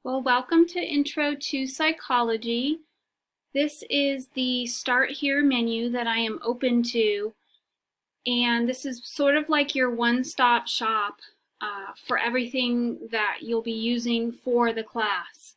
Well, welcome to Intro to Psychology. This is the Start Here menu that I am open to, and this is sort of like your one-stop shop for everything that you'll be using for the class.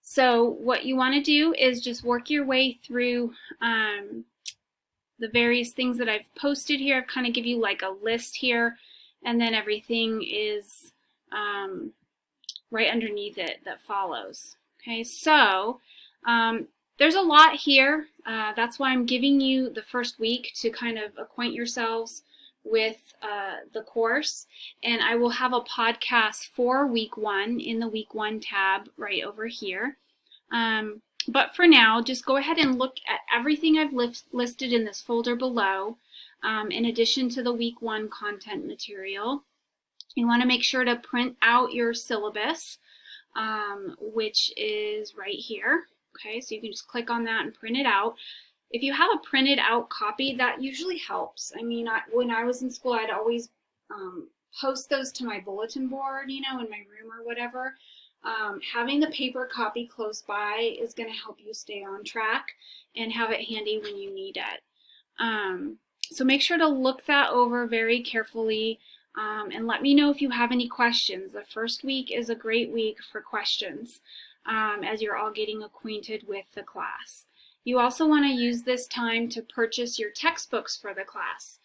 So what you want to do is just work your way through the various things that I've posted here. I've kind of give you like a list here, and then everything is right underneath it that follows. Okay, so there's a lot here. That's why I'm giving you the first week to kind of acquaint yourselves with the course, and I will have a podcast for week 1 in the week 1 tab right over here. But for now, just go ahead and look at everything I've listed in this folder below, in addition to the week 1 content material. You want to make sure to print out your syllabus, which is right here. Okay, so you can just click on that and print it out. If you have a printed out copy, that usually helps. I mean, when I was in school, I'd always post those to my bulletin board, you know, in my room or whatever. Having the paper copy close by is going to help you stay on track and have it handy when you need it. So make sure to look that over very carefully. And let me know if you have any questions. The first week is a great week for questions as you're all getting acquainted with the class. You also want to use this time to purchase your textbooks for the class.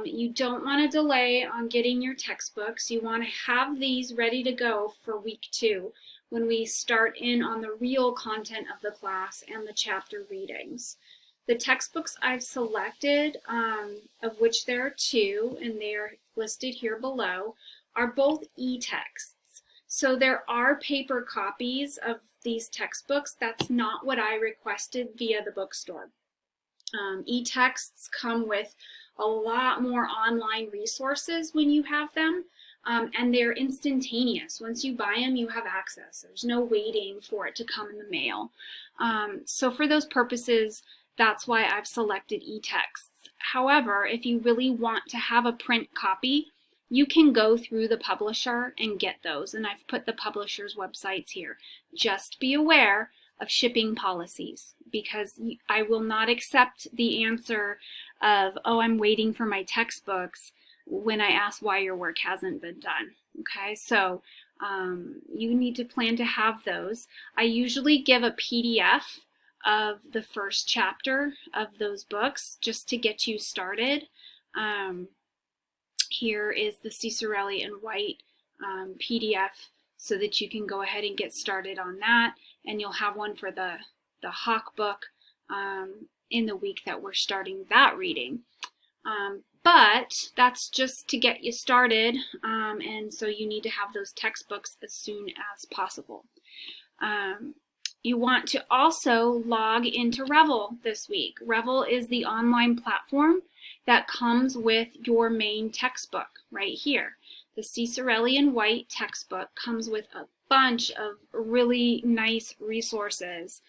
You don't want to delay on getting your textbooks. You want to have these ready to go for week 2 when we start in on the real content of the class and the chapter readings. The textbooks I've selected, of which there are 2, and they are listed here below, are both e-texts. So there are paper copies of these textbooks. That's not what I requested via the bookstore. E-texts come with a lot more online resources when you have them, and they're instantaneous. Once you buy them, you have access. There's no waiting for it to come in the mail. So for those purposes, that's why I've selected e-texts. However, if you really want to have a print copy, you can go through the publisher and get those, and I've put the publisher's websites here. Just be aware of shipping policies, because I will not accept the answer of, oh, I'm waiting for my textbooks, when I ask why your work hasn't been done. Okay, so you need to plan to have those. I usually give a PDF of the first chapter of those books just to get you started. Here is the Cicerelli and White PDF so that you can go ahead and get started on that, and you'll have one for the Hawk book in the week that we're starting that reading. But that's just to get you started, and so you need to have those textbooks as soon as possible. You want to also log into Revel this week. Revel is the online platform that comes with your main textbook right here. The Cicerelli and White textbook comes with a bunch of really nice resources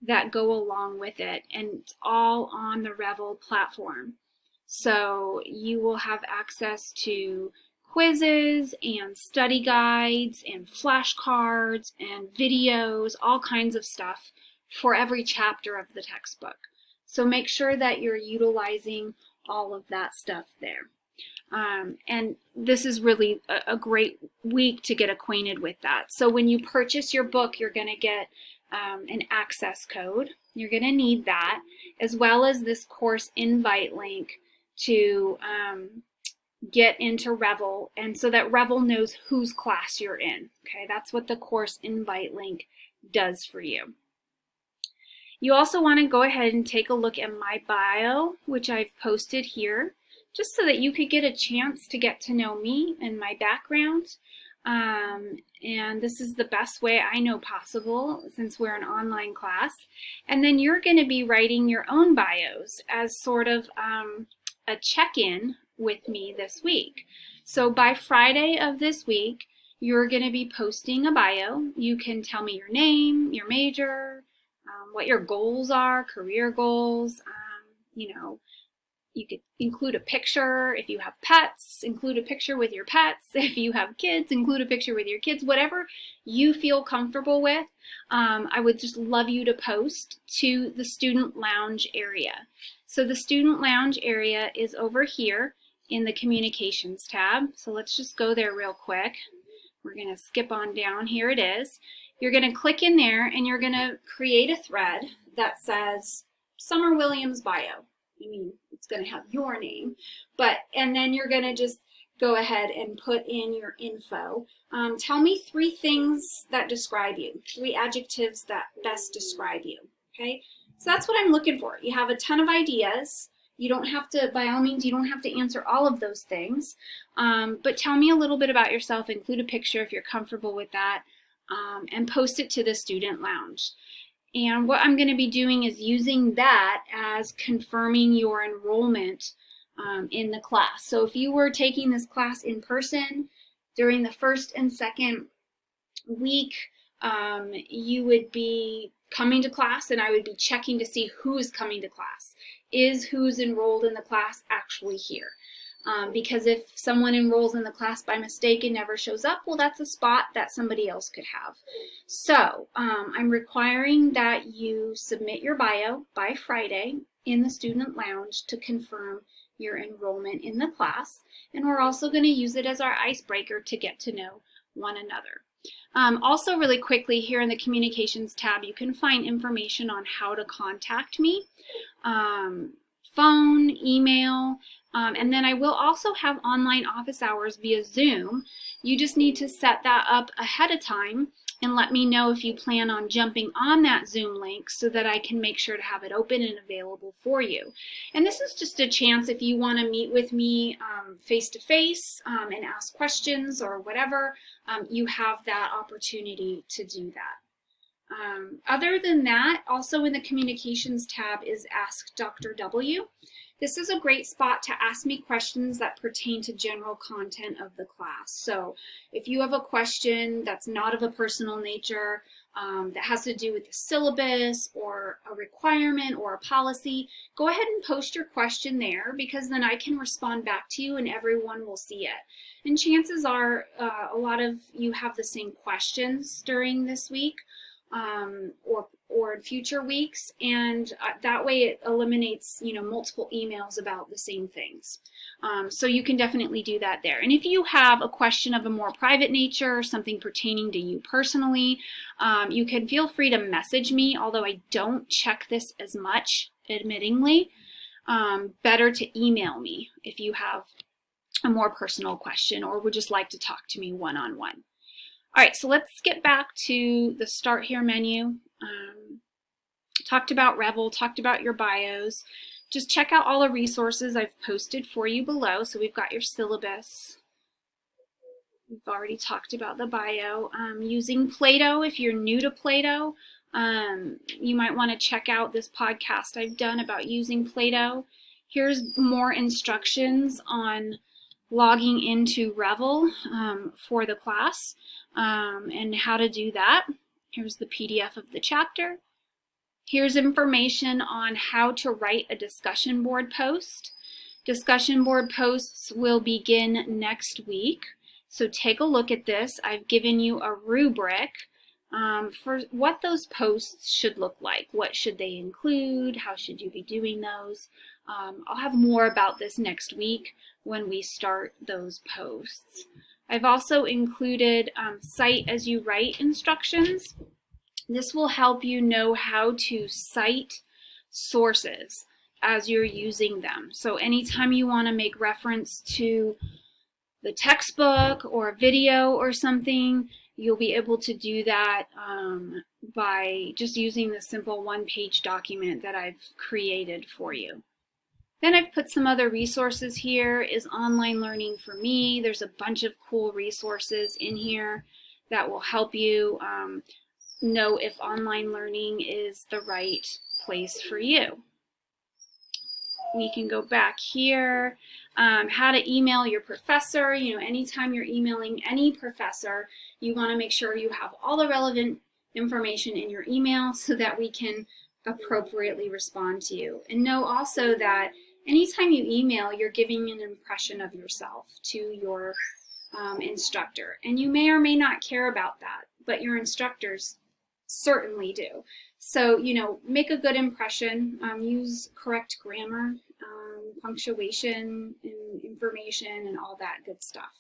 that go along with it, and it's all on the Revel platform. So you will have access to quizzes and study guides and flashcards and videos, all kinds of stuff for every chapter of the textbook. So make sure that you're utilizing all of that stuff there. And this is really a great week to get acquainted with that. So when you purchase your book, you're going to get an access code. You're going to need that, as well as this course invite link to get into Revel, and so that Revel knows whose class you're in. Okay, that's what the course invite link does for you. You also want to go ahead and take a look at my bio, which I've posted here, just so that you could get a chance to get to know me and my background. And this is the best way I know possible, since we're an online class. And then you're going to be writing your own bios as sort of a check-in with me this week. So by Friday of this week, you're going to be posting a bio. You can tell me your name, your major, what your goals are, career goals, you know, You could include a picture if you have pets, include a picture with your pets. If you have kids, include a picture with your kids. Whatever you feel comfortable with, I would just love you to post to the student lounge area. So the student lounge area is over here in the communications tab. So let's just go there real quick. We're going to skip on down. Here it is. You're going to click in there and you're going to create a thread that says Summer Williams bio. I mean, it's going to have your name, and then you're going to just go ahead and put in your info. Tell me 3 things that describe you, 3 adjectives that best describe you, okay? So that's what I'm looking for. You have a ton of ideas. You don't have to, by all means, you don't have to answer all of those things, but tell me a little bit about yourself, include a picture if you're comfortable with that, and post it to the student lounge. And what I'm going to be doing is using that as confirming your enrollment in the class. So if you were taking this class in person during the first and second week, you would be coming to class and I would be checking to see who is coming to class. Is who's enrolled in the class actually here? Because if someone enrolls in the class by mistake and never shows up, well, that's a spot that somebody else could have. So I'm requiring that you submit your bio by Friday in the student lounge to confirm your enrollment in the class. And we're also going to use it as our icebreaker to get to know one another. Also really quickly here in the communications tab, you can find information on how to contact me. Phone, email, and then I will also have online office hours via Zoom. You just need to set that up ahead of time and let me know if you plan on jumping on that Zoom link so that I can make sure to have it open and available for you. And this is just a chance if you want to meet with me face-to-face and ask questions or whatever, you have that opportunity to do that. Other than that, also in the communications tab is Ask Dr. W. This is a great spot to ask me questions that pertain to general content of the class. So if you have a question that's not of a personal nature, that has to do with the syllabus or a requirement or a policy, go ahead and post your question there because then I can respond back to you and everyone will see it. And chances are a lot of you have the same questions during this week. Or in future weeks, and that way it eliminates, multiple emails about the same things. So you can definitely do that there. And if you have a question of a more private nature, something pertaining to you personally, you can feel free to message me, although I don't check this as much, admittingly. Better to email me if you have a more personal question or would just like to talk to me one-on-one. All right, so let's get back to the Start Here menu. Talked about Revel, talked about your bios. Just check out all the resources I've posted for you below. So we've got your syllabus. We've already talked about the bio. Using Play-Doh, if you're new to Play-Doh, you might want to check out this podcast I've done about using Play-Doh. Here's more instructions on logging into Revel for the class and how to do that. Here's the PDF of the chapter. Here's information on how to write a discussion board post. Discussion board posts will begin next week, so take a look at this. I've given you a rubric for what those posts should look like. What should they include? How should you be doing those? I'll have more about this next week when we start those posts. I've also included cite as you write instructions. This will help you know how to cite sources as you're using them. So anytime you want to make reference to the textbook or a video or something, you'll be able to do that by just using the simple one-page document that I've created for you. Then I've put some other resources here. Is online learning for me? There's a bunch of cool resources in here that will help you know if online learning is the right place for you. We can go back here. How to email your professor. Anytime you're emailing any professor, you want to make sure you have all the relevant information in your email so that we can appropriately respond to you. And know also that Anytime you email, you're giving an impression of yourself to your instructor. And you may or may not care about that, but your instructors certainly do. So, make a good impression, use correct grammar, punctuation, and information, and all that good stuff.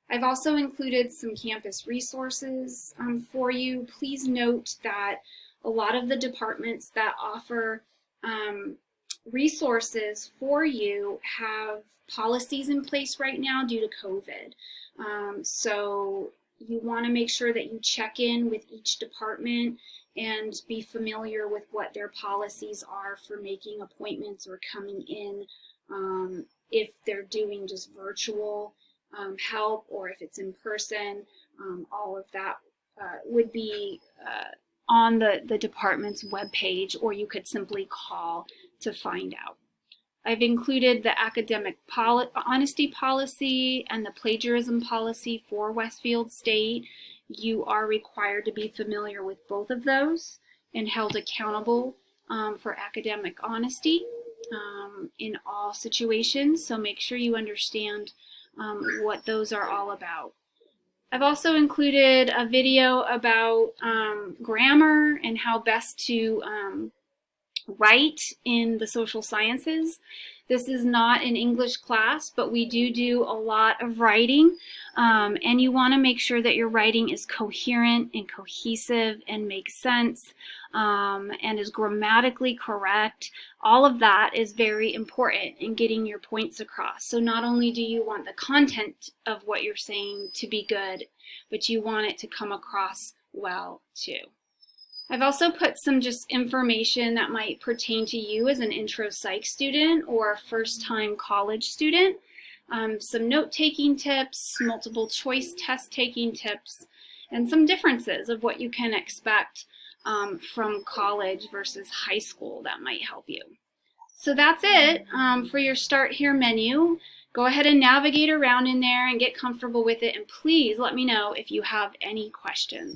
I've also included some campus resources for you. Please note that a lot of the departments that offer resources for you have policies in place right now due to COVID. So you want to make sure that you check in with each department and be familiar with what their policies are for making appointments or coming in, if they're doing just virtual help or if it's in person. All of that would be on the department's webpage, or you could simply call to find out. I've included the academic honesty policy and the plagiarism policy for Westfield State. You are required to be familiar with both of those and held accountable for academic honesty in all situations. So make sure you understand what those are all about. I've also included a video about grammar and how best to write in the social sciences. This is not an English class, but we do a lot of writing, and you want to make sure that your writing is coherent and cohesive and makes sense and is grammatically correct. All of that is very important in getting your points across. So not only do you want the content of what you're saying to be good, but you want it to come across well too. I've also put some just information that might pertain to you as an intro psych student or a first-time college student. Some note-taking tips, multiple choice test-taking tips, and some differences of what you can expect from college versus high school that might help you. So that's it for your Start Here menu. Go ahead and navigate around in there and get comfortable with it, and please let me know if you have any questions.